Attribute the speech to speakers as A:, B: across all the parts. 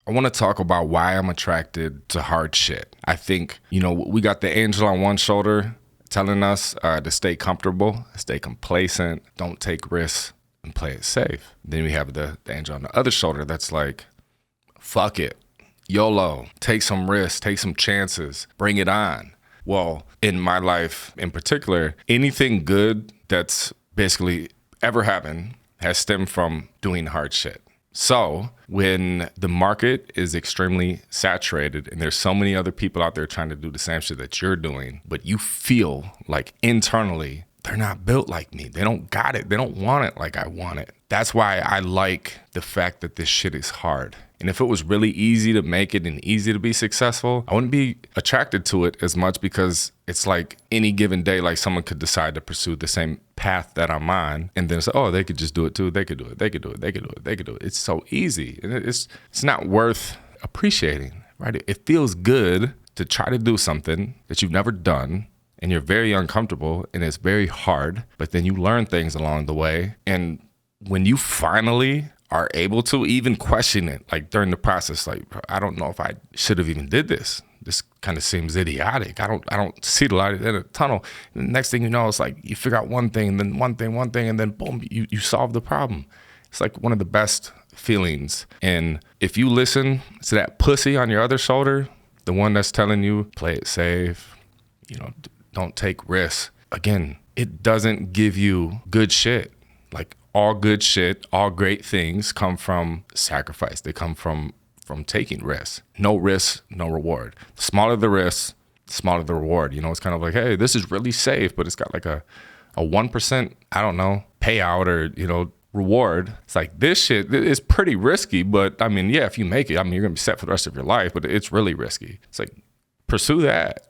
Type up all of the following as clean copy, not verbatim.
A: I want to talk about why I'm attracted to hard shit. I think, we got the angel on one shoulder telling us to stay comfortable, stay complacent, don't take risks, and play it safe. Then we have the angel on the other shoulder that's like, fuck it, YOLO, take some risks, take some chances, bring it on. Well, in my life in particular, anything good that's basically ever happened has stemmed from doing hard shit. So when the market is extremely saturated and there's so many other people out there trying to do the same shit that you're doing, but you feel like internally they're not built like me. They don't got it. They don't want it like I want it. That's why I like the fact that this shit is hard. And if it was really easy to make it and easy to be successful, I wouldn't be attracted to it as much, because it's like any given day, like someone could decide to pursue the same path that I'm on and then say, oh, they could just do it too. They could do it. They could do it. They could do it. They could do it. It's so easy. And it's not worth appreciating, right? It feels good to try to do something that you've never done and you're very uncomfortable and it's very hard, but then you learn things along the way. And when you finally are able to even question it, like during the process, like, I don't know if I should have even did this. This kind of seems idiotic. I don't see the light in the tunnel. And the next thing you know, it's like you figure out one thing, and then one thing, and then boom, you solve the problem. It's like one of the best feelings. And if you listen to that pussy on your other shoulder, the one that's telling you, play it safe, don't take risks. Again, it doesn't give you good shit. Like, all good shit, all great things come from sacrifice. They come from taking risks. No risk, no reward. The smaller the risk, the smaller the reward. It's kind of like, hey, this is really safe, but it's got like a 1%, I don't know, payout or, reward. It's like, this shit is pretty risky, but I mean, yeah, if you make it, you're going to be set for the rest of your life, but it's really risky. It's like, pursue that.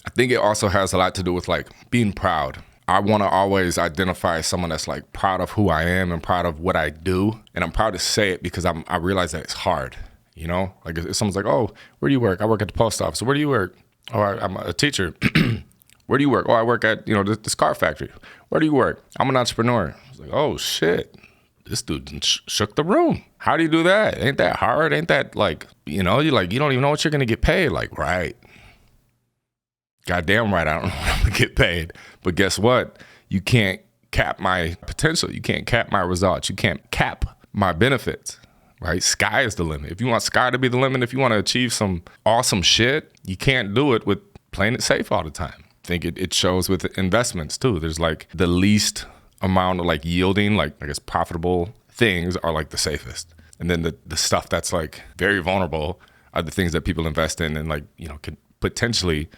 A: I think it also has a lot to do with like being proud. I want to always identify as someone that's like proud of who I am and proud of what I do. And I'm proud to say it because I realize that it's hard, Like if someone's like, oh, where do you work? I work at the post office. Where do you work? Oh, I'm a teacher. Where do you work? Oh, I work at, this car factory. Where do you work? I'm an entrepreneur. I was like, oh shit, this dude shook the room. How do you do that? Ain't that hard? Ain't that like, you're like, you don't even know what you're going to get paid. Like, right. Goddamn right, I don't know what I'm going to get paid. But guess what? You can't cap my potential. You can't cap my results. You can't cap my benefits, right? Sky is the limit. If you want sky to be the limit, if you want to achieve some awesome shit, you can't do it with playing it safe all the time. I think it shows with investments too. There's like the least amount of like yielding, like I guess profitable things are like the safest. And then the stuff that's like very vulnerable are the things that people invest in and like, could potentially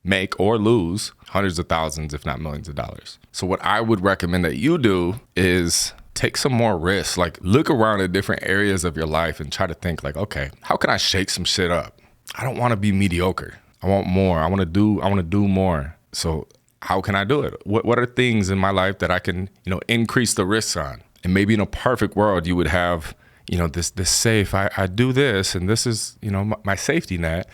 A: make or lose hundreds of thousands, if not millions of dollars. So what I would recommend that you do is take some more risks. Like look around at different areas of your life and try to think like, okay, how can I shake some shit up? I don't want to be mediocre. I want more. I want to do more. So how can I do it? What are things in my life that I can, increase the risks on? And maybe in a perfect world, you would have, this safe, I do this, and this is, my safety net.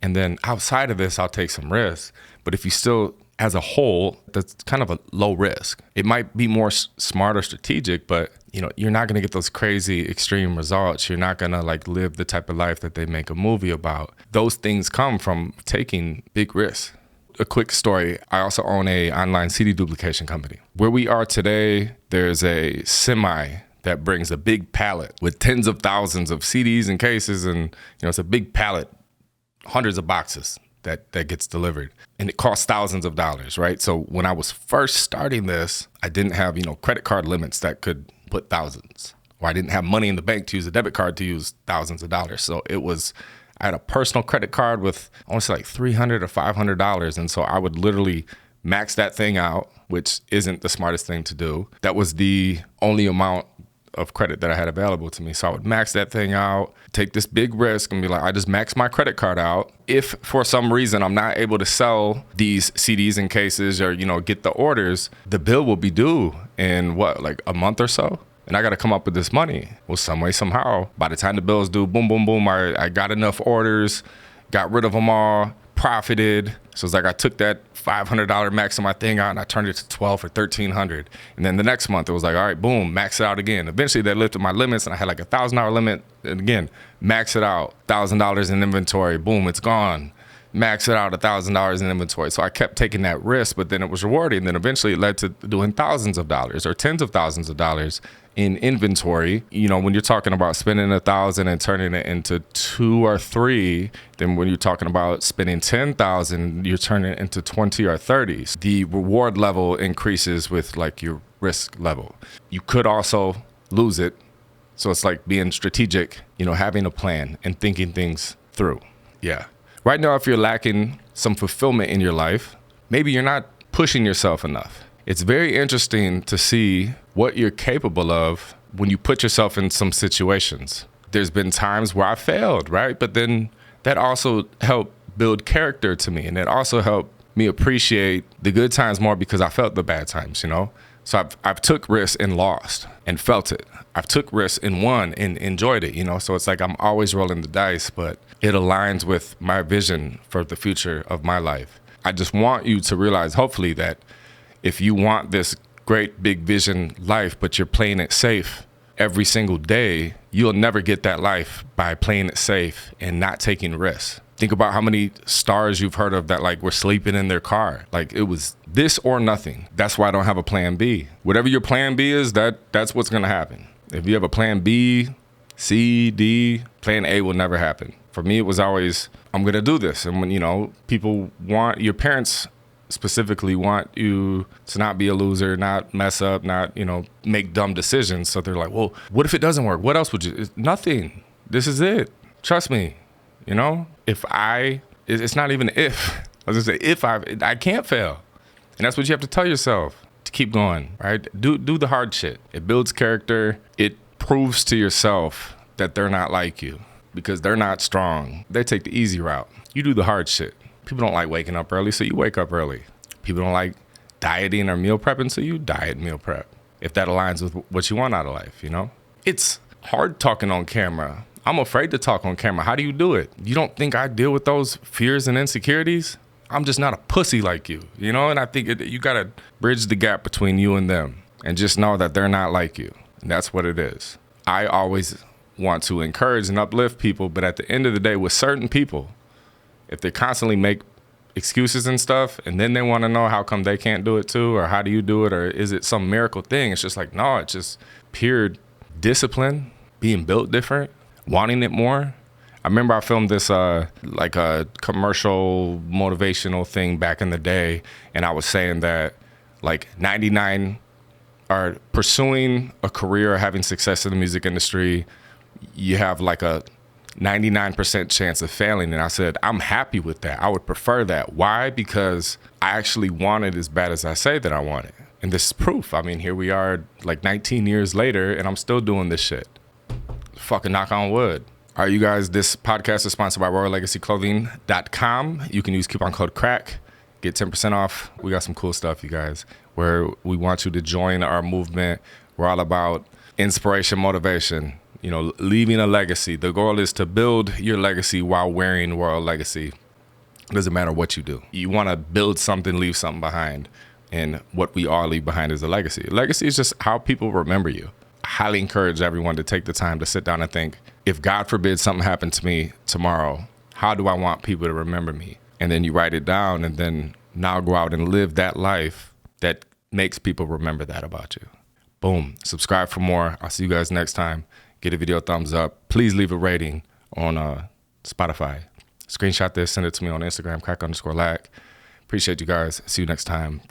A: And then outside of this, I'll take some risks. But if you still, as a whole, that's kind of a low risk. It might be more smart or strategic, but you're not going to get those crazy extreme results. You're not going to like live the type of life that they make a movie about. Those things come from taking big risks. A quick story. I also own a online CD duplication company. Where we are today, there's a semi that brings a big pallet with tens of thousands of CDs and cases. And it's a big pallet, hundreds of boxes that gets delivered, and it costs thousands of dollars, right? So when I was first starting this, I didn't have, credit card limits that could put thousands, or I didn't have money in the bank to use a debit card to use thousands of dollars. So I had a personal credit card with, I want to say like $300 or $500. And so I would literally max that thing out, which isn't the smartest thing to do. That was the only amount of credit that I had available to me. So I would max that thing out, take this big risk and be like, I just max my credit card out. If for some reason I'm not able to sell these CDs and cases or, get the orders, the bill will be due in like a month or so. And I got to come up with this money. Well, some way, somehow, by the time the bill's due, boom, boom, boom, I got enough orders, got rid of them all, profited. So it's like I took that $500 max on my thing out and I turned it to 12 or 1,300. And then the next month it was like, all right, boom, max it out again. Eventually they lifted my limits and I had like $1,000 limit. And again, max it out, $1,000 in inventory, boom, it's gone. Max it out, $1,000 in inventory. So I kept taking that risk, but then it was rewarding. And then eventually it led to doing thousands of dollars or tens of thousands of dollars in inventory. You know, when you're talking about spending $1,000 and turning it into 2 or 3, then when you're talking about spending $10,000, you're turning it into 20 or 30. The reward level increases with like your risk level. You could also lose it. So it's like being strategic, you know, having a plan and thinking things through. Yeah. Right now, if you're lacking some fulfillment in your life, maybe you're not pushing yourself enough. It's very interesting to see what you're capable of when you put yourself in some situations. There's been times where I failed, right? But then that also helped build character to me. And it also helped me appreciate the good times more because I felt the bad times, you know? So I've took risks and lost and felt it. I've took risks and won and enjoyed it, you know? So it's like I'm always rolling the dice, but it aligns with my vision for the future of my life. I just want you to realize, hopefully, that if you want this great big vision life, but you're playing it safe every single day, you'll never get that life by playing it safe and not taking risks. Think about how many stars you've heard of that like were sleeping in their car. Like it was this or nothing. That's why I don't have a plan B. Whatever your plan B is, that's what's gonna happen. If you have a plan B, C, D, plan A will never happen. For me, it was always, I'm gonna do this. And when, you know, people want, your parents specifically want you to not be a loser, not mess up, not, you know, make dumb decisions. So they're like, well, what if it doesn't work? What else would you, nothing. This is it. Trust me. You know, it's not even if. I was gonna say, if I can't fail. And that's what you have to tell yourself to keep going, right? Do the hard shit. It builds character. It proves to yourself that they're not like you because they're not strong. They take the easy route. You do the hard shit. People don't like waking up early, so you wake up early. People don't like dieting or meal prepping, so you diet, meal prep. If that aligns with what you want out of life, you know? It's hard talking on camera. I'm afraid to talk on camera. How do you do it? You don't think I deal with those fears and insecurities? I'm just not a pussy like you, you know? And I think you gotta bridge the gap between you and them and just know that they're not like you. And that's what it is. I always want to encourage and uplift people, but at the end of the day, with certain people, if they constantly make excuses and stuff, and then they wanna know how come they can't do it too, or how do you do it, or is it some miracle thing? It's just like, no, it's just pure discipline, being built different, wanting it more. I remember I filmed this like a commercial motivational thing back in the day, and I was saying that like 99 are pursuing a career or having success in the music industry, you have like a 99% chance of failing. And I said, I'm happy with that. I would prefer that. Why? Because I actually want it as bad as I say that I want it. And this is proof. I mean, here we are like 19 years later and I'm still doing this shit. Fucking knock on wood. All right, you guys, this podcast is sponsored by RoyalLegacyClothing.com. You can use coupon code CRACK, get 10% off. We got some cool stuff, you guys, where we want you to join our movement. We're all about inspiration, motivation, you know, leaving a legacy. The goal is to build your legacy while wearing Royal Legacy. It doesn't matter what you do. You want to build something, leave something behind. And what we all leave behind is a legacy. Legacy is just how people remember you. I highly encourage everyone to take the time to sit down and think, if God forbid something happened to me tomorrow, how do I want people to remember me? And then you write it down and then now go out and live that life that makes people remember that about you. Boom. Subscribe for more. I'll see you guys next time. Get a video a thumbs up. Please leave a rating on Spotify. Screenshot this, send it to me on Instagram, Cracka_Lack. Appreciate you guys. See you next time.